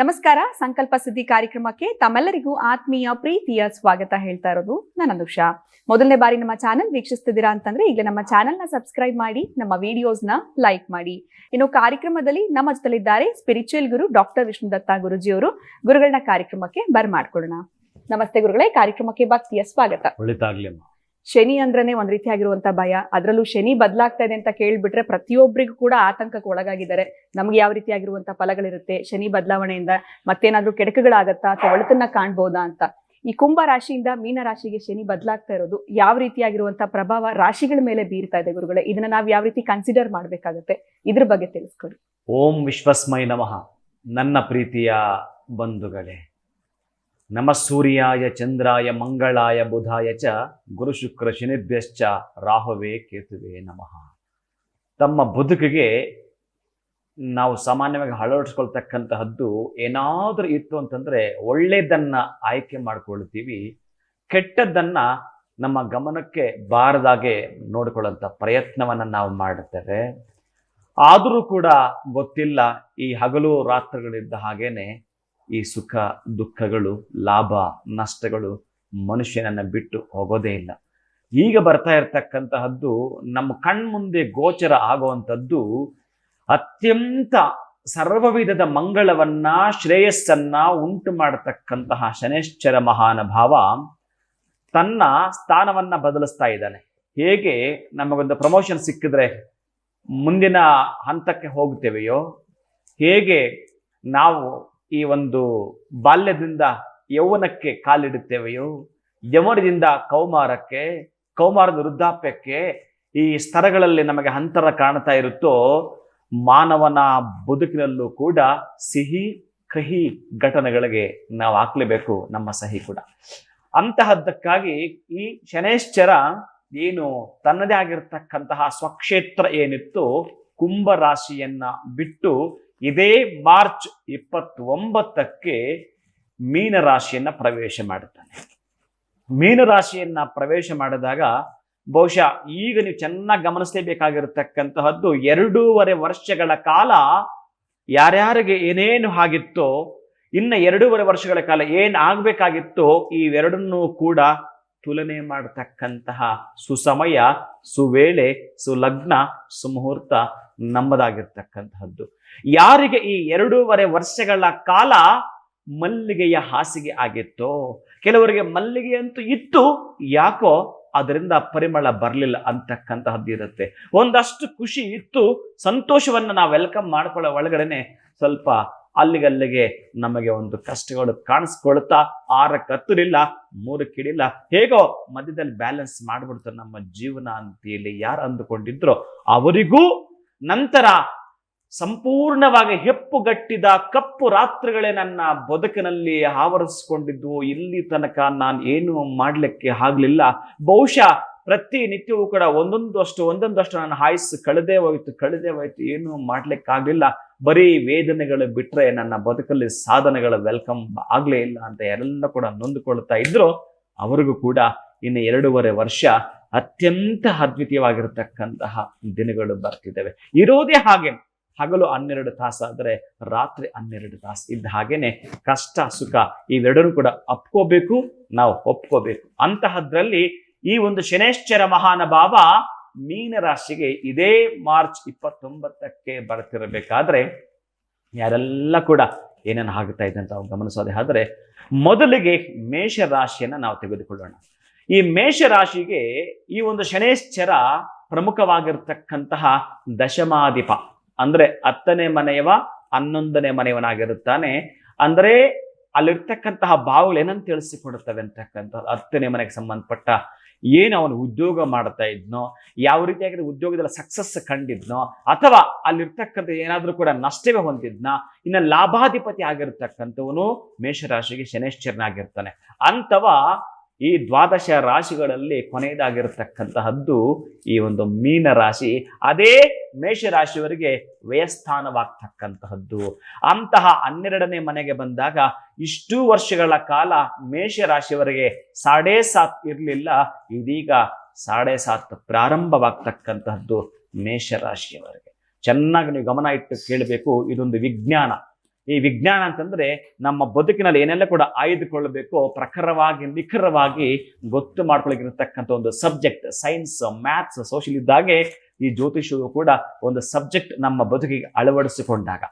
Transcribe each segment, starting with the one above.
ನಮಸ್ಕಾರ. ಸಂಕಲ್ಪ ಸುದ್ದಿ ಕಾರ್ಯಕ್ರಮಕ್ಕೆ ತಮ್ಮೆಲ್ಲರಿಗೂ ಆತ್ಮೀಯ ಪ್ರೀತಿಯ ಸ್ವಾಗತ ಹೇಳ್ತಾ ಇರೋದು ನಾನು ಅನುಷಾ. ಮೊದಲನೇ ಬಾರಿ ನಮ್ಮ ಚಾನೆಲ್ ವೀಕ್ಷಿಸ್ತಿದ್ದೀರಾ ಅಂತಂದ್ರೆ ಈಗ ನಮ್ಮ ಚಾನೆಲ್ ನ ಸಬ್ಸ್ಕ್ರೈಬ್ ಮಾಡಿ, ನಮ್ಮ ವಿಡಿಯೋಸ್ ನ ಲೈಕ್ ಮಾಡಿ. ಇನ್ನು ಕಾರ್ಯಕ್ರಮದಲ್ಲಿ ನಮ್ಮ ಜೊತೆಲಿದ್ದಾರೆ ಸ್ಪಿರಿಚುವಲ್ ಗುರು ಡಾಕ್ಟರ್ ವಿಷ್ಣುದತ್ತ ಗುರುಜಿಯವರು. ಗುರುಗಳನ್ನ ಕಾರ್ಯಕ್ರಮಕ್ಕೆ ಬರ್ಮಾಡ್ಕೊಳ್ಳೋಣ. ನಮಸ್ತೆ ಗುರುಗಳೇ, ಕಾರ್ಯಕ್ರಮಕ್ಕೆ ಭಕ್ತಿಯ ಸ್ವಾಗತ. ಒಳಿತಾಗ್ಲಿ. ಶನಿ ಅಂದ್ರೇನೆ ಒಂದ್ ರೀತಿಯಾಗಿರುವಂತ ಭಯ. ಅದರಲ್ಲೂ ಶನಿ ಬದಲಾಗ್ತಾ ಇದೆ ಅಂತ ಕೇಳ್ಬಿಟ್ರೆ ಪ್ರತಿಯೊಬ್ಬರಿಗೂ ಕೂಡ ಆತಂಕಕ್ಕೆ ಒಳಗಾಗಿದ್ದಾರೆ. ನಮ್ಗೆ ಯಾವ ರೀತಿಯಾಗಿರುವಂತ ಫಲಗಳಿರುತ್ತೆ, ಶನಿ ಬದಲಾವಣೆಯಿಂದ ಮತ್ತೇನಾದ್ರೂ ಕೆಡಕುಗಳಾಗತ್ತಾ ಅಥವಾ ಒಳಿತನ್ನ ಕಾಣ್ಬೋದಾ ಅಂತ. ಈ ಕುಂಭ ರಾಶಿಯಿಂದ ಮೀನ ರಾಶಿಗೆ ಶನಿ ಬದಲಾಗ್ತಾ ಇರೋದು ಯಾವ ರೀತಿಯಾಗಿರುವಂತ ಪ್ರಭಾವ ರಾಶಿಗಳ ಮೇಲೆ ಬೀರ್ತಾ ಇದೆ ಗುರುಗಳೇ? ಇದನ್ನ ನಾವ್ ಯಾವ ರೀತಿ ಕನ್ಸಿಡರ್ ಮಾಡ್ಬೇಕಾಗತ್ತೆ, ಇದ್ರ ಬಗ್ಗೆ ತಿಳಿಸ್ಕೊಡಿ. ಓಂ ವಿಶ್ವಸ್ಮೈ ನಮಃ. ನನ್ನ ಪ್ರೀತಿಯ ಬಂಧುಗಳೇ, ನಮ ಸೂರ್ಯಾಯ ಚಂದ್ರಾಯ ಮಂಗಳಾಯ ಬುಧಾಯ ಚ ಗುರು ಶುಕ್ರ ಶನಿಭ್ಯಶ್ಚ ರಾಹುವೇ ಕೇತುವೆ ನಮಃ. ತಮ್ಮ ಬದುಕಿಗೆ ನಾವು ಸಾಮಾನ್ಯವಾಗಿ ಅಳವಡಿಸ್ಕೊಳ್ತಕ್ಕಂತಹದ್ದು ಏನಾದರೂ ಇತ್ತು ಅಂತಂದ್ರೆ ಒಳ್ಳೆಯದನ್ನ ಆಯ್ಕೆ ಮಾಡ್ಕೊಳ್ತೀವಿ, ಕೆಟ್ಟದ್ದನ್ನ ನಮ್ಮ ಗಮನಕ್ಕೆ ಬಾರದಾಗೆ ನೋಡ್ಕೊಳ್ಳೋಂಥ ಪ್ರಯತ್ನವನ್ನ ನಾವು ಮಾಡುತ್ತೇವೆ. ಆದರೂ ಕೂಡ ಗೊತ್ತಿಲ್ಲ, ಈ ಹಗಲು ರಾತ್ರಿಗಳಿದ್ದ ಹಾಗೇನೆ ಈ ಸುಖ ದುಃಖಗಳು, ಲಾಭ ನಷ್ಟಗಳು ಮನುಷ್ಯನನ್ನ ಬಿಟ್ಟು ಹೋಗೋದೇ ಇಲ್ಲ. ಈಗ ಬರ್ತಾ ಇರತಕ್ಕಂತಹದ್ದು ನಮ್ಮ ಕಣ್ಮುಂದೆ ಗೋಚರ ಆಗುವಂಥದ್ದು ಅತ್ಯಂತ ಸರ್ವವಿಧದ ಮಂಗಳವನ್ನ, ಶ್ರೇಯಸ್ಸನ್ನ ಉಂಟು ಮಾಡತಕ್ಕಂತಹ ಶನೈಶ್ಚರ ಮಹಾನುಭಾವ ತನ್ನ ಸ್ಥಾನವನ್ನ ಬದಲಿಸ್ತಾ ಇದ್ದಾನೆ. ಹೇಗೆ ನಮಗೊಂದು ಪ್ರಮೋಷನ್ ಸಿಕ್ಕಿದ್ರೆ ಮುಂದಿನ ಹಂತಕ್ಕೆ ಹೋಗ್ತೇವೆಯೋ, ಹೇಗೆ ನಾವು ಈ ಒಂದು ಬಾಲ್ಯದಿಂದ ಯೌವನಕ್ಕೆ ಕಾಲಿಡುತ್ತೇವೆಯೋ, ಯೌವನದಿಂದ ಕೌಮಾರಕ್ಕೆ, ಕೌಮಾರದ ವೃದ್ಧಾಪ್ಯಕ್ಕೆ ಈ ಸ್ತರಗಳಲ್ಲಿ ನಮಗೆ ಅಂತರ ಕಾಣ್ತಾ ಇರುತ್ತೋ, ಮಾನವನ ಬದುಕಿನಲ್ಲೂ ಕೂಡ ಸಿಹಿ ಕಹಿ ಘಟನೆಗಳಿಗೆ ನಾವು ಹಾಕ್ಲೇಬೇಕು ನಮ್ಮ ಸಹಿ ಕೂಡ. ಅಂತಹದ್ದಕ್ಕಾಗಿ ಈ ಶನೈಶ್ಚರ ಏನು ತನ್ನದೇ ಆಗಿರತಕ್ಕಂತಹ ಸ್ವಕ್ಷೇತ್ರ ಏನಿತ್ತು ಕುಂಭ ರಾಶಿಯನ್ನ ಬಿಟ್ಟು ಇದೇ ಮಾರ್ಚ್ 29ಕ್ಕೆ ಮೀನರಾಶಿಯನ್ನ ಪ್ರವೇಶ ಮಾಡುತ್ತಾನೆ. ಮೀನರಾಶಿಯನ್ನ ಪ್ರವೇಶ ಮಾಡಿದಾಗ ಬಹುಶಃ ಈಗ ನೀವು ಚೆನ್ನಾಗಿ ಗಮನಿಸಲೇಬೇಕಾಗಿರತಕ್ಕಂತಹದ್ದು 2.5 ವರ್ಷಗಳ ಕಾಲ ಯಾರ್ಯಾರಿಗೆ ಏನೇನು ಆಗಿತ್ತೋ, ಇನ್ನು 2.5 ವರ್ಷಗಳ ಕಾಲ ಏನ್ ಆಗ್ಬೇಕಾಗಿತ್ತೋ ಇವೆರಡನ್ನೂ ಕೂಡ ತುಲನೆ ಮಾಡತಕ್ಕಂತಹ ಸುಸಮಯ, ಸುವೇಳೆ, ಸುಲಗ್ನ, ಸುಮುಹೂರ್ತ ನಮ್ಮದಾಗಿರ್ತಕ್ಕಂತಹದ್ದು. ಯಾರಿಗೆ ಈ 2.5 ವರ್ಷಗಳ ಕಾಲ ಮಲ್ಲಿಗೆಯ ಹಾಸಿಗೆ ಆಗಿತ್ತೋ, ಕೆಲವರಿಗೆ ಮಲ್ಲಿಗೆ ಅಂತೂ ಇತ್ತು, ಯಾಕೋ ಅದರಿಂದ ಪರಿಮಳ ಬರಲಿಲ್ಲ ಅಂತಕ್ಕಂತಹದ್ದು ಇರುತ್ತೆ. ಒಂದಷ್ಟು ಖುಷಿ ಇತ್ತು, ಸಂತೋಷವನ್ನ ನಾವು ವೆಲ್ಕಮ್ ಮಾಡ್ಕೊಳ್ಳೋ ಒಳಗಡೆನೆ ಸ್ವಲ್ಪ ಅಲ್ಲಿಗಲ್ಲಿಗೆ ನಮಗೆ ಒಂದು ಕಷ್ಟಗಳು ಕಾಣಿಸ್ಕೊಳ್ತಾ 6ಕ್ಕೆ ಹತ್ತಲಿಲ್ಲ, 3ಕ್ಕೆ ಇಳಿಲ್ಲ, ಹೇಗೋ ಮಧ್ಯದಲ್ಲಿ ಬ್ಯಾಲೆನ್ಸ್ ಮಾಡ್ಬಿಡ್ತಾರೆ ನಮ್ಮ ಜೀವನ ಅಂತ ಹೇಳಿ ಯಾರು ಅಂದುಕೊಂಡಿದ್ರು ಅವರಿಗೂ ನಂತರ ಸಂಪೂರ್ಣವಾಗಿ ಹೆಪ್ಪುಗಟ್ಟಿದ ಕಪ್ಪು ರಾತ್ರಿಗಳೇ ನನ್ನ ಬದುಕಿನಲ್ಲಿ ಆವರಿಸಿಕೊಂಡಿದ್ವು. ಇಲ್ಲಿ ತನಕ ನಾನು ಏನು ಮಾಡ್ಲಿಕ್ಕೆ ಆಗ್ಲಿಲ್ಲ. ಬಹುಶಃ ಪ್ರತಿನಿತ್ಯವೂ ಕೂಡ ಒಂದೊಂದಷ್ಟು ನನ್ನ ಆಯುಸ್ಸು ಕಳೆದೇ ಹೋಯ್ತು, ಏನು ಮಾಡ್ಲಿಕ್ಕೆ ಆಗ್ಲಿಲ್ಲ. ಬರೀ ವೇದನೆಗಳು ಬಿಟ್ರೆ ನನ್ನ ಬದುಕಲ್ಲಿ ಸಾಧನೆಗಳ ವೆಲ್ಕಮ್ ಆಗ್ಲೇ ಇಲ್ಲ ಅಂತ ಯಾರೆಲ್ಲ ಕೂಡ ನೊಂದುಕೊಳ್ತಾ ಇದ್ರು, ಅವರಿಗೂ ಕೂಡ ಇನ್ನು 2.5 ವರ್ಷ ಅತ್ಯಂತ ಅದ್ವಿತೀಯವಾಗಿರತಕ್ಕಂತಹ ದಿನಗಳು ಬರ್ತಿದ್ದೇವೆ. ಇರೋದೇ ಹಾಗೆ, ಹಗಲು 12 ತಾಸಾದರೆ ರಾತ್ರಿ 12 ತಾಸು ಇದ್ದ ಹಾಗೇನೆ ಕಷ್ಟ ಸುಖ ಇವೆರಡರೂ ಕೂಡ ಅಪ್ಕೋಬೇಕು, ನಾವು ಒಪ್ಕೋಬೇಕು. ಅಂತಹದ್ರಲ್ಲಿ ಈ ಒಂದು ಶನೈಶ್ಚರ ಮಹಾನುಭಾವ ಮೀನರಾಶಿಗೆ ಇದೇ ಮಾರ್ಚ್ 29ಕ್ಕೆ ಬರ್ತಿರಬೇಕಾದ್ರೆ ಯಾರೆಲ್ಲ ಕೂಡ ಏನೇನು ಆಗುತ್ತಾ ಇದೆ ಅಂತ ನಾವು ಗಮನಿಸೋದೇ ಆದ್ರೆ, ಮೊದಲಿಗೆ ಮೇಷರಾಶಿಯನ್ನ ನಾವು ತೆಗೆದುಕೊಳ್ಳೋಣ. ಈ ಮೇಷರಾಶಿಗೆ ಈ ಒಂದು ಶನೈಶ್ಚರ ಪ್ರಮುಖವಾಗಿರ್ತಕ್ಕಂತಹ ದಶಮಾಧಿಪ, ಅಂದ್ರೆ 10ನೇ ಮನೆಯವ 11ನೇ ಮನೆಯವನಾಗಿರುತ್ತಾನೆ. ಅಂದ್ರೆ ಅಲ್ಲಿರ್ತಕ್ಕಂತಹ ಭಾವಗಳು ಏನಂತ ತಿಳಿಸಿಕೊಡುತ್ತವೆ ಅಂತಕ್ಕಂಥ 10ನೇ ಮನೆಗೆ ಸಂಬಂಧಪಟ್ಟ ಏನು ಅವನು ಉದ್ಯೋಗ ಮಾಡ್ತಾ ಇದ್ನೋ, ಯಾವ ರೀತಿಯಾಗಿ ಉದ್ಯೋಗದಲ್ಲಿ ಸಕ್ಸಸ್ ಕಂಡಿದ್ನೋ, ಅಥವಾ ಅಲ್ಲಿರ್ತಕ್ಕಂಥ ಏನಾದ್ರೂ ಕೂಡ ನಷ್ಟವೇ ಹೊಂದಿದ್ನ, ಇನ್ನು ಲಾಭಾಧಿಪತಿ ಆಗಿರ್ತಕ್ಕಂಥವನು ಮೇಷರಾಶಿಗೆ ಶನೈಶ್ಚರನಾಗಿರ್ತಾನೆ. ಅಂತವ ಈ 12 ರಾಶಿಗಳಲ್ಲಿ ಕೊನೆಯದಾಗಿರ್ತಕ್ಕಂತಹದ್ದು ಈ ಒಂದು ಮೀನ ರಾಶಿ. ಅದೇ ಮೇಷರಾಶಿಯವರಿಗೆ ವ್ಯಯಸ್ಥಾನವಾಗ್ತಕ್ಕಂತಹದ್ದು. ಅಂತಹ 12ನೇ ಮನೆಗೆ ಬಂದಾಗ ಇಷ್ಟು ವರ್ಷಗಳ ಕಾಲ ಮೇಷರಾಶಿಯವರಿಗೆ 7.5 ಇರಲಿಲ್ಲ, ಇದೀಗ 7.5 ಪ್ರಾರಂಭವಾಗ್ತಕ್ಕಂತಹದ್ದು ಮೇಷರಾಶಿಯವರಿಗೆ. ಚೆನ್ನಾಗಿ ನೀವು ಗಮನ ಇಟ್ಟು ಕೇಳಬೇಕು. ಇದೊಂದು ವಿಜ್ಞಾನ. ಈ ವಿಜ್ಞಾನ ಅಂತಂದ್ರೆ ನಮ್ಮ ಬದುಕಿನಲ್ಲಿ ಏನೆಲ್ಲ ಕೂಡ ಆಯ್ದುಕೊಳ್ಳಬೇಕು ಪ್ರಖರವಾಗಿ ನಿಖರವಾಗಿ ಗೊತ್ತು ಮಾಡ್ಕೊಳ್ಳಿಕ್ಕಿರತಕ್ಕಂಥ ಒಂದು ಸಬ್ಜೆಕ್ಟ್. ಸೈನ್ಸ್, ಮ್ಯಾಥ್ಸ್, ಸೋಷಿಯಲ್ ಇದ್ದಾಗೆ ಈ ಜ್ಯೋತಿಷವು ಕೂಡ ಒಂದು ಸಬ್ಜೆಕ್ಟ್ ನಮ್ಮ ಬದುಕಿಗೆ ಅಳವಡಿಸಿಕೊಂಡಾಗ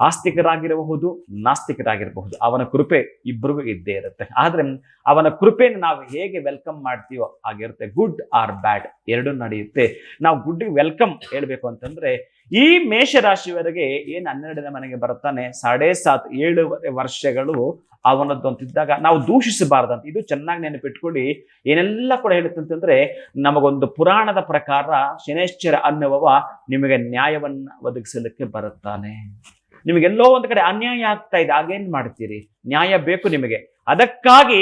ಆಸ್ತಿಕರಾಗಿರಬಹುದು, ನಾಸ್ತಿಕರಾಗಿರಬಹುದು, ಅವನ ಕೃಪೆ ಇಬ್ಬರಿಗೂ ಇದ್ದೇ ಇರುತ್ತೆ. ಆದ್ರೆ ಅವನ ಕೃಪೆಯನ್ನು ನಾವು ಹೇಗೆ ವೆಲ್ಕಮ್ ಮಾಡ್ತೀವೋ ಆಗಿರುತ್ತೆ. ಗುಡ್ ಆರ್ ಬ್ಯಾಡ್ ಎರಡೂ ನಡೆಯುತ್ತೆ. ನಾವು ಗುಡ್ಗೆ ವೆಲ್ಕಮ್ ಹೇಳ್ಬೇಕು ಅಂತಂದ್ರೆ ಈ ಮೇಷರಾಶಿಯವರೆಗೆ ಏನ್ 12ನೇ ಮನೆಗೆ ಬರ್ತಾನೆ 7.5 ವರ್ಷಗಳು ಅವನದ್ದು ಅಂತಿದ್ದಾಗ ನಾವು ದೂಷಿಸಬಾರ್ದಂತ. ಇದು ಚೆನ್ನಾಗಿ ನೆನಪಿಟ್ಕೊಳ್ಳಿ. ಏನೆಲ್ಲ ಕೂಡ ಹೇಳುತ್ತಂತಂದ್ರೆ ನಮಗೊಂದು ಪುರಾಣದ ಪ್ರಕಾರ ಶನೇಶ್ಚರ ಅನ್ನುವವ ನಿಮಗೆ ನ್ಯಾಯವನ್ನ ಒದಗಿಸಲಿಕ್ಕೆ ಬರುತ್ತಾನೆ. ನಿಮಗೆಲ್ಲೋ ಒಂದು ಕಡೆ ಅನ್ಯಾಯ ಆಗ್ತಾ ಇದೆ, ಆಗೇನ್ ಮಾಡ್ತೀರಿ? ನ್ಯಾಯ ಬೇಕು ನಿಮಗೆ. ಅದಕ್ಕಾಗಿ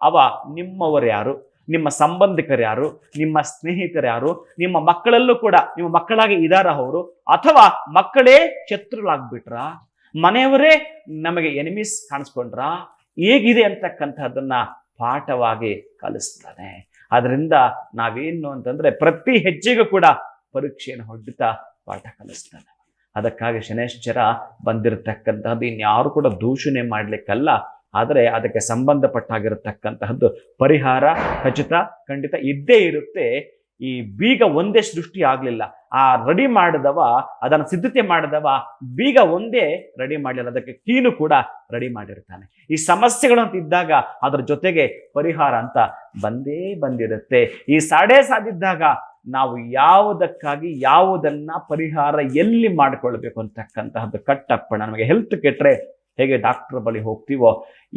ಅವ ನಿಮ್ಮವರು ಯಾರು, ನಿಮ್ಮ ಸಂಬಂಧಿಕರು ಯಾರು, ನಿಮ್ಮ ಸ್ನೇಹಿತರು ಯಾರು, ನಿಮ್ಮ ಮಕ್ಕಳಲ್ಲೂ ಕೂಡ ನಿಮ್ಮ ಮಕ್ಕಳಾಗಿ ಇದಾರ ಅವರು, ಅಥವಾ ಮಕ್ಕಳೇ ಶತ್ರುಗಳಾಗ್ಬಿಟ್ರ, ಮನೆಯವರೇ ನಮಗೆ ಎನಿಮೀಸ್ ಕಾಣಿಸ್ಕೊಂಡ್ರ, ಹೇಗಿದೆ ಅಂತಕ್ಕಂಥದ್ದನ್ನ ಪಾಠವಾಗಿ ಕಲಿಸ್ತಾನೆ. ಅದರಿಂದ ನಾವೇನು ಅಂತಂದ್ರೆ ಪ್ರತಿ ಹೆಜ್ಜೆಗೂ ಕೂಡ ಪರೀಕ್ಷೆಯನ್ನು ಹೊಡ್ಡುತ್ತಾ ಪಾಠ ಕಲಿಸ್ತಾನೆ. ಅದಕ್ಕಾಗಿ ಶನೇಶ್ಚರ ಬಂದಿರತಕ್ಕಂತಹದ್ದು ಇನ್ಯಾರು ಕೂಡ ದೂಷಣೆ ಮಾಡ್ಲಿಕ್ಕಲ್ಲ, ಆದರೆ ಅದಕ್ಕೆ ಸಂಬಂಧಪಟ್ಟಾಗಿರತಕ್ಕಂತಹದ್ದು ಪರಿಹಾರ ಖಂಡಿತ ಇದ್ದೇ ಇರುತ್ತೆ. ಈ ಬೀಗ ಒಂದೇ ಸೃಷ್ಟಿ ಆಗ್ಲಿಲ್ಲ, ಆ ರೆಡಿ ಮಾಡಿದವ, ಅದನ್ನು ಸಿದ್ಧತೆ ಮಾಡಿದವ ಬೀಗ ಒಂದೇ ರೆಡಿ ಮಾಡಲಿಲ್ಲ, ಅದಕ್ಕೆ ಕೀನು ಕೂಡ ರೆಡಿ ಮಾಡಿರ್ತಾನೆ. ಈ ಸಮಸ್ಯೆಗಳು ಅಂತ ಇದ್ದಾಗ ಅದರ ಜೊತೆಗೆ ಪರಿಹಾರ ಅಂತ ಬಂದಿರುತ್ತೆ. ಈ ಸಾಧಿದ್ದಾಗ ನಾವು ಯಾವುದಕ್ಕಾಗಿ ಯಾವುದನ್ನ ಪರಿಹಾರ ಎಲ್ಲಿ ಮಾಡಿಕೊಳ್ಬೇಕು ಅಂತಕ್ಕಂತಹದ್ದು ಕಟ್ಟಪ್ಪಣ. ನಮಗೆ ಹೆಲ್ತ್ ಕೆಟ್ಟರೆ ಹೇಗೆ ಡಾಕ್ಟರ್ ಬಳಿ ಹೋಗ್ತೀವೋ,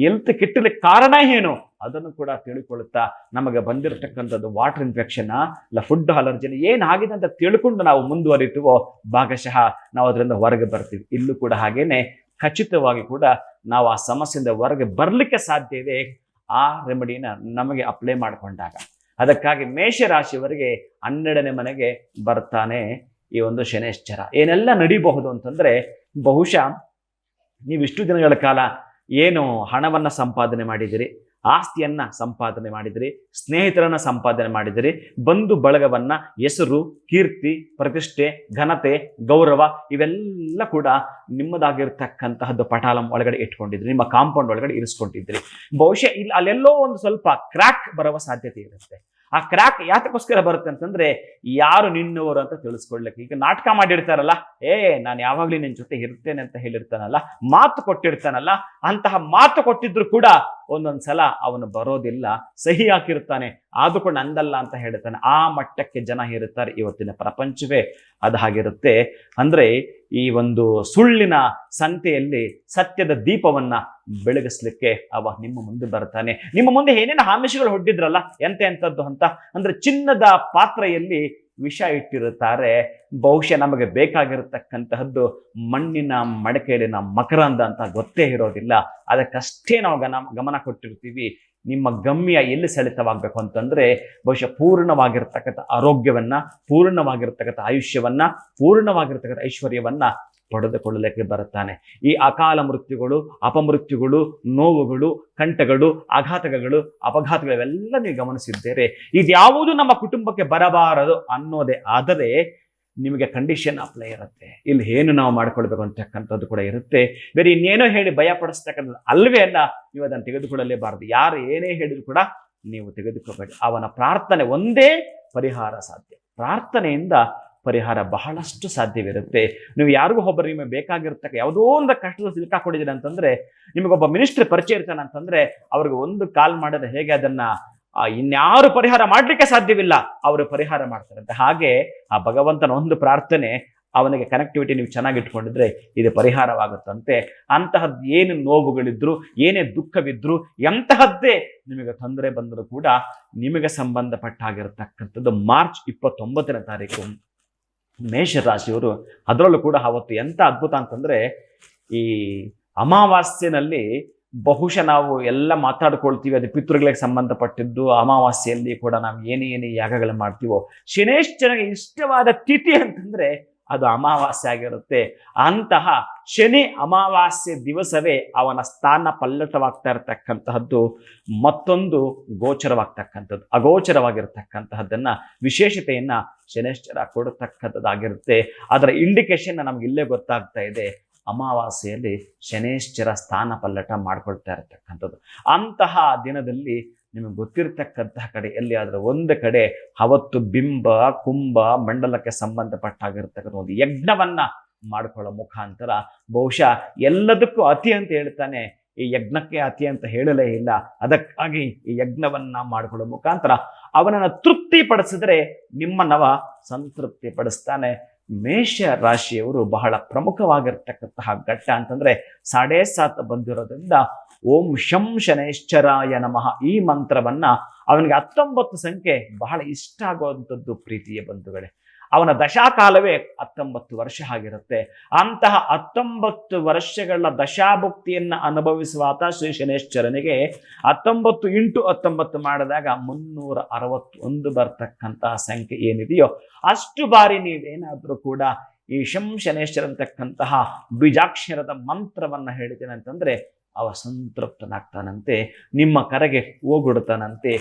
ಹೆಲ್ತ್ ಕೆಟ್ಟಲಿಕ್ಕೆ ಕಾರಣ ಏನು ಅದನ್ನು ಕೂಡ ತಿಳ್ಕೊಳ್ತಾ ನಮಗೆ ಬಂದಿರತಕ್ಕಂಥದ್ದು ವಾಟರ್ ಇನ್ಫೆಕ್ಷನ್ ಇಲ್ಲ ಫುಡ್ ಅಲರ್ಜಿನ ಏನಾಗಿದೆ ಅಂತ ತಿಳ್ಕೊಂಡು ನಾವು ಮುಂದುವರಿತೀವೋ ಭಾಗಶಃ ನಾವು ಅದರಿಂದ ಹೊರಗೆ ಬರ್ತೀವಿ. ಇಲ್ಲೂ ಕೂಡ ಹಾಗೇನೆ ಖಚಿತವಾಗಿ ಕೂಡ ನಾವು ಆ ಸಮಸ್ಯೆಯಿಂದ ಹೊರಗೆ ಬರಲಿಕ್ಕೆ ಸಾಧ್ಯ ಇದೆ ಆ ರೆಮಿಡಿನ ನಮಗೆ ಅಪ್ಲೈ ಮಾಡಿಕೊಂಡಾಗ. ಅದಕ್ಕಾಗಿ ಮೇಷರಾಶಿಯವರಿಗೆ 12ನೇ ಮನೆಗೆ ಬರ್ತಾನೆ ಈ ಒಂದು ಶನೇಶ್ಚರ. ಏನೆಲ್ಲ ನಡೀಬಹುದು ಅಂತಂದ್ರೆ, ಬಹುಶಃ ನೀವಿಷ್ಟು ದಿನಗಳ ಕಾಲ ಏನು ಹಣವನ್ನ ಸಂಪಾದನೆ ಮಾಡಿದಿರಿ, ಆಸ್ತಿಯನ್ನ ಸಂಪಾದನೆ ಮಾಡಿದಿರಿ, ಸ್ನೇಹಿತರನ್ನ ಸಂಪಾದನೆ ಮಾಡಿದಿರಿ, ಬಂಧು ಬಳಗವನ್ನ, ಹೆಸರು, ಕೀರ್ತಿ, ಪ್ರತಿಷ್ಠೆ, ಘನತೆ, ಗೌರವ ಇವೆಲ್ಲ ಕೂಡ ನಿಮ್ಮದಾಗಿರ್ತಕ್ಕಂತಹದ್ದು ಪಟಾಲಂ ಒಳಗಡೆ ಇಟ್ಕೊಂಡಿದ್ರಿ, ನಿಮ್ಮ ಕಾಂಪೌಂಡ್ ಒಳಗಡೆ ಇರಿಸ್ಕೊಂಡಿದ್ರಿ. ಬಹುಶಃ ಇಲ್ಲಿ ಅಲ್ಲೆಲ್ಲೋ ಒಂದು ಸ್ವಲ್ಪ ಕ್ರ್ಯಾಕ್ ಬರುವ ಸಾಧ್ಯತೆ ಇರುತ್ತೆ. ಆ ಕ್ರ್ಯಾಕ್ ಯಾತಕ್ಕೋಸ್ಕರ ಬರುತ್ತೆ ಅಂತಂದ್ರೆ, ಯಾರು ನಿನ್ನವರು ಅಂತ ತಿಳಿಸ್ಕೊಡ್ಲಿಕ್ಕೆ. ಈಗ ನಾಟಕ ಮಾಡಿರ್ತಾರಲ್ಲ, ನಾನು ಯಾವಾಗ್ಲೂ ನಿನ್ನ ಜೊತೆ ಇರ್ತೇನೆ ಅಂತ ಹೇಳಿರ್ತಾನಲ್ಲ, ಮಾತು ಕೊಟ್ಟಿರ್ತಾನಲ್ಲ, ಅಂತಹ ಮಾತು ಕೊಟ್ಟಿದ್ರು ಕೂಡ ಒಂದೊಂದ್ಸಲ ಅವನು ಬರೋದಿಲ್ಲ, ಸಹಿ ಹಾಕಿರ್ತಾನೆ, ಆದುಕೊಂಡು ಅಂದಲ್ಲ ಅಂತ ಹೇಳ್ತಾನೆ. ಆ ಮಟ್ಟಕ್ಕೆ ಜನ ಇರುತ್ತಾರೆ. ಇವತ್ತಿನ ಪ್ರಪಂಚವೇ ಅದು ಹಾಗಿರುತ್ತೆ. ಅಂದ್ರೆ ಈ ಒಂದು ಸುಳ್ಳಿನ ಸಂತೆಯಲ್ಲಿ ಸತ್ಯದ ದೀಪವನ್ನ ಬೆಳಗಿಸ್ಲಿಕ್ಕೆ ಅವ ನಿಮ್ಮ ಮುಂದೆ ಬರ್ತಾನೆ. ನಿಮ್ಮ ಮುಂದೆ ಏನೇನು ಆಮಿಷಗಳು ಹೊಡ್ಡಿದ್ರಲ್ಲ ಎಂತೆಂಥದ್ದು ಅಂತ, ಅಂದ್ರೆ ಚಿನ್ನದ ಪಾತ್ರೆಯಲ್ಲಿ ವಿಷ ಇಟ್ಟಿರುತ್ತಾರೆ. ಬಹುಶಃ ನಮಗೆ ಬೇಕಾಗಿರತಕ್ಕಂತಹದ್ದು ಮಣ್ಣಿನ ಮಡಕೆಯಲ್ಲಿನ ಮಕರಂದ ಅಂತ ಗೊತ್ತೇ ಇರೋದಿಲ್ಲ. ಅದಕ್ಕಷ್ಟೇ ನಾವು ಗಮನ ಕೊಟ್ಟಿರ್ತೀವಿ. ನಿಮ್ಮ ಗಮ್ಯ ಎಲ್ಲಿ ಸೆಳೆತವಾಗಬೇಕು ಅಂತಂದ್ರೆ ಬಹುಶಃ ಪೂರ್ಣವಾಗಿರ್ತಕ್ಕಂಥ ಆರೋಗ್ಯವನ್ನ, ಪೂರ್ಣವಾಗಿರ್ತಕ್ಕಂಥ ಆಯುಷ್ಯವನ್ನ, ಪೂರ್ಣವಾಗಿರ್ತಕ್ಕಂಥ ಐಶ್ವರ್ಯವನ್ನ ಪಡೆದುಕೊಳ್ಳಲಿಕ್ಕೆ ಬರುತ್ತಾನೆ. ಈ ಅಕಾಲ ಮೃತ್ಯುಗಳು, ಅಪಮೃತ್ಯುಗಳು, ನೋವುಗಳು, ಕಂಟಗಳು, ಆಘಾತಗಳು, ಅಪಘಾತಗಳು ಇವೆಲ್ಲ ನೀವು ಗಮನಿಸಿದ್ದೇವೆ. ಇದ್ಯಾವುದು ನಮ್ಮ ಕುಟುಂಬಕ್ಕೆ ಬರಬಾರದು ಅನ್ನೋದೇ ಆದರೆ ನಿಮಗೆ ಕಂಡೀಷನ್ ಅಪ್ಲೈ ಇರುತ್ತೆ. ಇಲ್ಲಿ ಏನು ನಾವು ಮಾಡ್ಕೊಳ್ಬೇಕು ಅಂತಕ್ಕಂಥದ್ದು ಕೂಡ ಇರುತ್ತೆ. ಬೇರೆ ಇನ್ನೇನೋ ಹೇಳಿ ಭಯ ಪಡಿಸ್ತಕ್ಕಂಥದ್ದು ಅಲ್ವೇ ಅಲ್ಲ. ನೀವು ಅದನ್ನು ತೆಗೆದುಕೊಳ್ಳಲೇಬಾರದು. ಯಾರು ಏನೇ ಹೇಳಿದ್ರು ಕೂಡ ನೀವು ತೆಗೆದುಕೋಬೇಡಿ. ಅವನ ಪ್ರಾರ್ಥನೆ ಒಂದೇ ಪರಿಹಾರ ಸಾಧ್ಯ. ಪ್ರಾರ್ಥನೆಯಿಂದ ಪರಿಹಾರ ಬಹಳಷ್ಟು ಸಾಧ್ಯವಿರುತ್ತೆ. ನೀವು ಯಾರಿಗೂ ಒಬ್ಬರು ನಿಮಗೆ ಬೇಕಾಗಿರ್ತಕ್ಕ ಯಾವುದೋ ಒಂದು ಕಷ್ಟದ ಸಿಲುಕಾಕೊಂಡಿದ್ದೀರಿ ಅಂತಂದ್ರೆ, ನಿಮಗೊಬ್ಬ ಮಿನಿಸ್ಟರ್ ಪರಿಚಯ ಇರ್ತಾನೆ ಅಂತಂದ್ರೆ ಅವ್ರಿಗೆ ಒಂದು ಕಾಲ್ ಮಾಡಿದ್ರೆ ಹೇಗೆ ಅದನ್ನ ಇನ್ಯಾರು ಪರಿಹಾರ ಮಾಡ್ಲಿಕ್ಕೆ ಸಾಧ್ಯವಿಲ್ಲ, ಅವರು ಪರಿಹಾರ ಮಾಡ್ತಾರಂತೆ. ಹಾಗೆ ಆ ಭಗವಂತನ ಒಂದು ಪ್ರಾರ್ಥನೆ, ಅವನಿಗೆ ಕನೆಕ್ಟಿವಿಟಿ ನೀವು ಚೆನ್ನಾಗಿ ಇಟ್ಕೊಂಡಿದ್ರೆ ಇದು ಪರಿಹಾರವಾಗುತ್ತಂತೆ. ಅಂತಹದ್ದು ಏನು ನೋವುಗಳಿದ್ರು, ಏನೇ ದುಃಖವಿದ್ರು, ಎಂತಹದ್ದೇ ನಿಮಗೆ ತೊಂದರೆ ಬಂದರೂ ಕೂಡ ನಿಮಗೆ ಸಂಬಂಧಪಟ್ಟಾಗಿರತಕ್ಕಂಥದ್ದು ಮಾರ್ಚ್ 29ನೇ ತಾರೀಕು ಮೇಷರಾಶಿಯವರು. ಅದರಲ್ಲೂ ಕೂಡ ಅವತ್ತು ಎಂತ ಅದ್ಭುತ ಅಂತಂದ್ರೆ, ಈ ಅಮಾವಾಸ್ಯೆನಲ್ಲಿ ಬಹುಶಃ ನಾವು ಎಲ್ಲ ಮಾತಾಡ್ಕೊಳ್ತೀವಿ, ಅದು ಪಿತೃಗಳಿಗೆ ಸಂಬಂಧಪಟ್ಟಿದ್ದು. ಅಮಾವಾಸ್ಯೆಯಲ್ಲಿ ಕೂಡ ನಾವು ಏನೇ ಯಾಗಗಳು ಮಾಡ್ತೀವೋ, ಶನೇಶ್ವರನಿಗೆ ಇಷ್ಟವಾದ ತಿಥಿ ಅಂತಂದ್ರೆ ಅದು ಅಮಾವಾಸ್ಯೆ ಆಗಿರುತ್ತೆ. ಅಂತಹ ಶನಿ ಅಮಾವಾಸ್ಯೆ ದಿವಸವೇ ಅವನ ಸ್ಥಾನ ಪಲ್ಲಟವಾಗ್ತಾ ಇರತಕ್ಕಂತಹದ್ದು, ಮತ್ತೊಂದು ಗೋಚರವಾಗ್ತಕ್ಕಂಥದ್ದು, ಅಗೋಚರವಾಗಿರ್ತಕ್ಕಂತಹದ್ದನ್ನ ವಿಶೇಷತೆಯನ್ನ ಶನೇಶ್ವರ ಕೊಡತಕ್ಕಂಥದ್ದಾಗಿರುತ್ತೆ. ಅದರ ಇಂಡಿಕೇಶನ್ ನಮ್ಗೆ ಇಲ್ಲೇ ಗೊತ್ತಾಗ್ತಾ ಇದೆ. ಅಮಾವಾಸ್ಯೆಯಲ್ಲಿ ಶನೇಶ್ವರ ಸ್ಥಾನ ಪಲ್ಲಟ ಮಾಡ್ಕೊಳ್ತಾ ಇರತಕ್ಕಂಥದ್ದು. ಅಂತಹ ದಿನದಲ್ಲಿ ನಿಮಗೆ ಗೊತ್ತಿರತಕ್ಕಂತಹ ಕಡೆ ಎಲ್ಲಿಯಾದರೂ ಒಂದು ಕಡೆ ಅವತ್ತು ಬಿಂಬ ಕುಂಭ ಮಂಡಲಕ್ಕೆ ಸಂಬಂಧಪಟ್ಟಾಗಿರ್ತಕ್ಕಂಥ ಒಂದು ಯಜ್ಞವನ್ನ ಮಾಡ್ಕೊಳ್ಳೋ ಮುಖಾಂತರ ಬಹುಶಃ ಎಲ್ಲದಕ್ಕೂ ಅತಿ ಅಂತ ಹೇಳ್ತಾನೆ, ಈ ಯಜ್ಞಕ್ಕೆ ಅತಿ ಅಂತ ಹೇಳಲೇ ಇಲ್ಲ. ಅದಕ್ಕಾಗಿ ಈ ಯಜ್ಞವನ್ನ ಮಾಡ್ಕೊಳ್ಳೋ ಮುಖಾಂತರ ಅವನನ್ನು ತೃಪ್ತಿ ಪಡಿಸಿದ್ರೆ ನಿಮ್ಮನ್ನವ ಸಂತೃಪ್ತಿ ಪಡಿಸ್ತಾನೆ. ಮೇಷ ರಾಶಿಯವರು ಬಹಳ ಪ್ರಮುಖವಾಗಿರ್ತಕ್ಕಂತಹ ಘಟ್ಟ ಅಂತಂದ್ರೆ 7.5 ಬಂದಿರೋದ್ರಿಂದ ಓಂ ಶಂ ಶನೈಶ್ಚರಾಯ ನಮಃ ಈ ಮಂತ್ರವನ್ನ ಅವನಿಗೆ 19 ಸಂಖ್ಯೆ ಬಹಳ ಇಷ್ಟ ಆಗುವಂಥದ್ದು ಪ್ರೀತಿಯ ಬಂಧುಗಳೇ. ಅವನ ದಶಾಕಾಲವೇ 19 ವರ್ಷ ಆಗಿರುತ್ತೆ. ಅಂತಹ 19 ವರ್ಷಗಳ ದಶಾಭುಕ್ತಿಯನ್ನ ಅನುಭವಿಸುವಾತ ಶ್ರೀ ಶನೇಶ್ವರನಿಗೆ 19 × 19 ಮಾಡಿದಾಗ 361 ಬರ್ತಕ್ಕಂತಹ ಸಂಖ್ಯೆ ಏನಿದೆಯೋ ಅಷ್ಟು ಬಾರಿ ನೀವೇನಾದ್ರೂ ಕೂಡ ಈ ಶಂ ಶನೇಶ್ವರ ಅಂತಕ್ಕಂತಹ ಬೀಜಾಕ್ಷರದ ಮಂತ್ರವನ್ನ ಹೇಳಿದ್ದೇನೆ ಅಂತಂದ್ರೆ ಅವ ಸಂತೃಪ್ತನಾಗ್ತಾನಂತೆ, ನಿಮ್ಮ ಕರೆಗೆ ಹೋಗುಡ್ತಾನಂತೆ,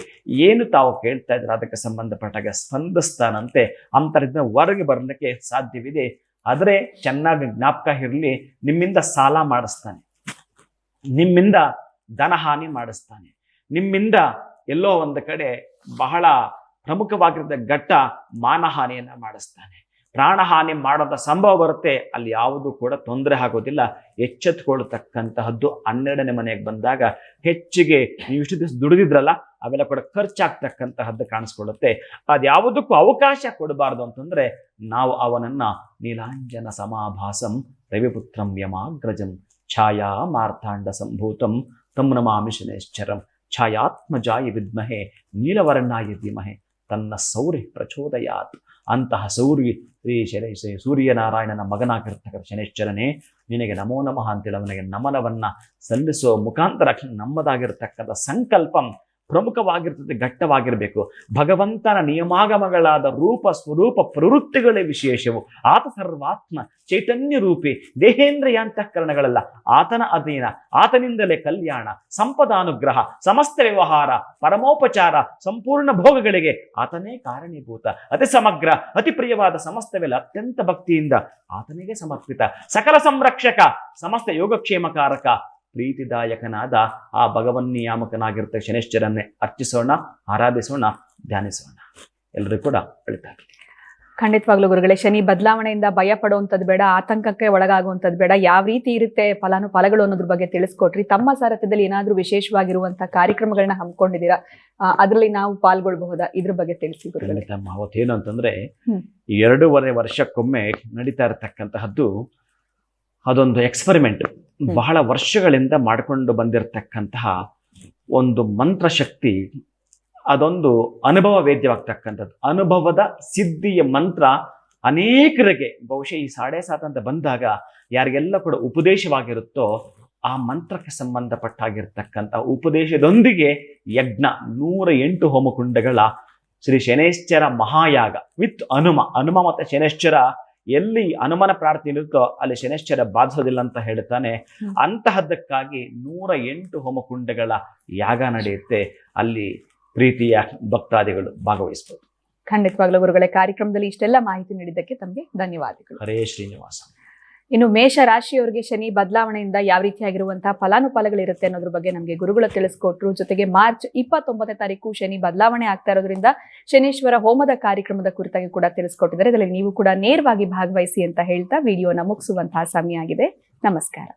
ಏನು ತಾವು ಕೇಳ್ತಾ ಇದ್ರೆ ಅದಕ್ಕೆ ಸಂಬಂಧಪಟ್ಟಾಗ ಸ್ಪಂದಿಸ್ತಾನಂತೆ. ಅಂತರಿಂದ ಹೊರಗೆ ಬರಲಿಕ್ಕೆ ಸಾಧ್ಯವಿದೆ. ಆದರೆ ಚೆನ್ನಾಗಿ ಜ್ಞಾಪಕ ಇರಲಿ, ನಿಮ್ಮಿಂದ ಸಾಲ ಮಾಡಿಸ್ತಾನೆ, ನಿಮ್ಮಿಂದ ಧನಹಾನಿ ಮಾಡಿಸ್ತಾನೆ, ನಿಮ್ಮಿಂದ ಎಲ್ಲೋ ಒಂದು ಕಡೆ ಬಹಳ ಪ್ರಮುಖವಾಗಿದ್ದ ಘಟ್ಟ ಮಾನಹಾನಿಯನ್ನ ಮಾಡಿಸ್ತಾನೆ, ಪ್ರಾಣಹಾನಿ ಮಾಡೋದ ಸಂಭವ ಬರುತ್ತೆ. ಅಲ್ಲಿ ಯಾವುದು ಕೂಡ ತೊಂದರೆ ಆಗೋದಿಲ್ಲ. ಎಚ್ಚೆತ್ಕೊಳ್ತಕ್ಕಂತಹದ್ದು 12ನೇ ಮನೆಗೆ ಬಂದಾಗ ಹೆಚ್ಚಿಗೆ ನೀವು ಇಷ್ಟು ದಿವಸ ದುಡಿದಿದ್ರಲ್ಲ ಅವೆಲ್ಲ ಕೂಡ ಖರ್ಚಾಗ್ತಕ್ಕಂತಹದ್ದು ಕಾಣಿಸ್ಕೊಳ್ಳುತ್ತೆ. ಅದ್ಯಾವುದಕ್ಕೂ ಅವಕಾಶ ಕೊಡಬಾರ್ದು ಅಂತಂದ್ರೆ ನಾವು ಅವನನ್ನ ನೀಲಾಂಜನ ಸಮಾಭಾಸಂ ರವಿಪುತ್ರಂ ಯಮಾಗ್ರಜಂ ಛಾಯಾ ಮಾರ್ಥಾಂಡ ಸಂಭೂತಂ ತಂ ನಮಾಮಿ ಶನೇಶ್ಚರಂ ಛಾಯಾತ್ಮಜಾಯ ವಿದ್ಮಹೆ ನೀಲವರ್ಣಾಯ ಧೀಮಹೆ ತನ್ನ ಸೌರ್ಯ ಪ್ರಚೋದಯಾತ್. ಅಂತಹ ಸೂರ್ಯನಾರಾಯಣನ ಮಗನಾಗಿರ್ತಕ್ಕಂಥ ಶನೇಶ್ವರನೇ, ನಿನಗೆ ನಮೋ ನಮಃ ಅಂತೇಳಿ ಅವನಿಗೆ ನಮನವನ್ನ ಸಲ್ಲಿಸುವ ಮುಖಾಂತರ ನಮ್ಮದಾಗಿರ್ತಕ್ಕಂಥ ಸಂಕಲ್ಪಂ ಪ್ರಮುಖವಾಗಿರ್ತದೆ, ಘಟ್ಟವಾಗಿರಬೇಕು. ಭಗವಂತನ ನಿಯಮಾಗಮಗಳಾದ ರೂಪ ಸ್ವರೂಪ ಪ್ರವೃತ್ತಿಗಳೇ ವಿಶೇಷವು. ಆತ ಸರ್ವಾತ್ಮ ಚೈತನ್ಯ ರೂಪಿ, ದೇಹೇಂದ್ರಿಯ ಅಂತಃಕರಣಗಳೆಲ್ಲ ಆತನ ಅಧೀನ, ಆತನಿಂದಲೇ ಕಲ್ಯಾಣ, ಸಂಪದಾನುಗ್ರಹ, ಸಮಸ್ತ ವ್ಯವಹಾರ, ಪರಮೋಪಚಾರ, ಸಂಪೂರ್ಣ ಭೋಗಗಳಿಗೆ ಆತನೇ ಕಾರಣೀಭೂತ. ಅತಿ ಸಮಗ್ರ, ಅತಿ ಪ್ರಿಯವಾದ ಸಮಸ್ತವೆಲ್ಲ ಅತ್ಯಂತ ಭಕ್ತಿಯಿಂದ ಆತನಿಗೆ ಸಮರ್ಪಿತ. ಸಕಲ ಸಂರಕ್ಷಕ, ಸಮಸ್ತ ಯೋಗಕ್ಷೇಮಕಾರಕ, ಪ್ರೀತಿದಾಯಕನಾದ ಆ ಭಗವನ್ನಿಯಾಮಕನಾಗಿರ್ತ ಶನೇಶ್ವರನ್ನೇ ಅರ್ಚಿಸೋಣ, ಆರಾಧಿಸೋಣ, ಧ್ಯಾನಿಸೋಣ. ಎಲ್ಲರೂ ಕೂಡ ಒಳಿತಾಗಲಿ. ಖಂಡಿತವಾಗ್ಲೂ ಗುರುಗಳೇ, ಶನಿ ಬದಲಾವಣೆಯಿಂದ ಭಯ ಪಡುವಂಥದ್ದು ಬೇಡ, ಆತಂಕಕ್ಕೆ ಒಳಗಾಗುವಂಥದ್ದು ಬೇಡ, ಯಾವ ರೀತಿ ಇರುತ್ತೆ ಫಲಾನುಫಲಗಳು ಅನ್ನೋದ್ರ ಬಗ್ಗೆ ತಿಳಿಸ್ಕೊಟ್ರಿ. ತಮ್ಮ ಸಾರಥ್ಯದಲ್ಲಿ ಏನಾದ್ರೂ ವಿಶೇಷವಾಗಿರುವಂತಹ ಕಾರ್ಯಕ್ರಮಗಳನ್ನ ಹಮ್ಮಿಕೊಂಡಿದ್ದೀರಾ, ಅದರಲ್ಲಿ ನಾವು ಪಾಲ್ಗೊಳ್ಬಹುದಾ? ಇದ್ರ ಬಗ್ಗೆ ತಿಳಿಸಿ ಗುರುಗಳೇ. ಅವತ್ತೇನು ಅಂತಂದ್ರೆ 2.5 ವರ್ಷಕ್ಕೊಮ್ಮೆ ನಡೀತಾ ಇರತಕ್ಕಂತಹದ್ದು ಅದೊಂದು ಎಕ್ಸ್ಪರಿಮೆಂಟ್. ಬಹಳ ವರ್ಷಗಳಿಂದ ಮಾಡಿಕೊಂಡು ಬಂದಿರತಕ್ಕಂತಹ ಒಂದು ಮಂತ್ರಶಕ್ತಿ, ಅದೊಂದು ಅನುಭವ ವೇದ್ಯವಾಗ್ತಕ್ಕಂಥದ್ದು. ಅನುಭವದ ಸಿದ್ಧಿಯ ಮಂತ್ರ ಅನೇಕರಿಗೆ ಬಹುಶಃ ಈ 7.5 ಅಂತ ಬಂದಾಗ ಯಾರಿಗೆಲ್ಲ ಕೂಡ ಉಪದೇಶವಾಗಿರುತ್ತೋ ಆ ಮಂತ್ರಕ್ಕೆ ಸಂಬಂಧಪಟ್ಟಾಗಿರ್ತಕ್ಕಂಥ ಉಪದೇಶದೊಂದಿಗೆ ಯಜ್ಞ 108 ಹೋಮಕುಂಡಗಳ ಶ್ರೀ ಶನೇಶ್ವರ ಮಹಾಯಾಗ ವಿತ್ ಹನುಮ ಮತ್ತು ಶನೇಶ್ವರ ಎಲ್ಲಿ ಹನುಮನ ಪ್ರಾರ್ಥನೆ ಇರುತ್ತೋ ಅಲ್ಲಿ ಶನೇಶ್ವರ ಬಾಧಿಸೋದಿಲ್ಲ ಅಂತ ಹೇಳ್ತಾನೆ. ಅಂತಹದ್ದಕ್ಕಾಗಿ 108 ಹೋಮಕುಂಡಗಳ ಯಾಗ ನಡೆಯುತ್ತೆ. ಅಲ್ಲಿ ಪ್ರೀತಿಯ ಭಕ್ತಾದಿಗಳು ಭಾಗವಹಿಸಬಹುದು. ಖಂಡಿತವಾಗ್ಲೂ ಗುರುಗಳೇ, ಕಾರ್ಯಕ್ರಮದಲ್ಲಿ ಇಷ್ಟೆಲ್ಲ ಮಾಹಿತಿ ನೀಡಿದ್ದಕ್ಕೆ ತಮಗೆ ಧನ್ಯವಾದಗಳು. ಹರೇ ಶ್ರೀನಿವಾಸ. ಇನ್ನು ಮೇಷ ರಾಶಿಯವರಿಗೆ ಶನಿ ಬದಲಾವಣೆಯಿಂದ ಯಾವ ರೀತಿಯಾಗಿರುವಂತಹ ಫಲಾನುಫಲಗಳಿರುತ್ತೆ ಅನ್ನೋದ್ರ ಬಗ್ಗೆ ನಮಗೆ ಗುರುಗಳು ತಿಳಿಸ್ಕೊಟ್ರು. ಜೊತೆಗೆ ಮಾರ್ಚ್ 29ನೇ ತಾರೀಕು ಶನಿ ಬದಲಾವಣೆ ಆಗ್ತಾ ಇರೋದ್ರಿಂದ ಶನೀಶ್ವರ ಹೋಮದ ಕಾರ್ಯಕ್ರಮದ ಕುರಿತಾಗಿ ಕೂಡ ತಿಳಿಸ್ಕೊಟ್ಟಿದ್ದಾರೆ. ಇದರಲ್ಲಿ ನೀವು ಕೂಡ ನೇರವಾಗಿ ಭಾಗವಹಿಸಿ ಅಂತ ಹೇಳ್ತಾ ವಿಡಿಯೋನ ಮುಗಿಸುವಂತಹ ಸಮಯ ಆಗಿದೆ. ನಮಸ್ಕಾರ.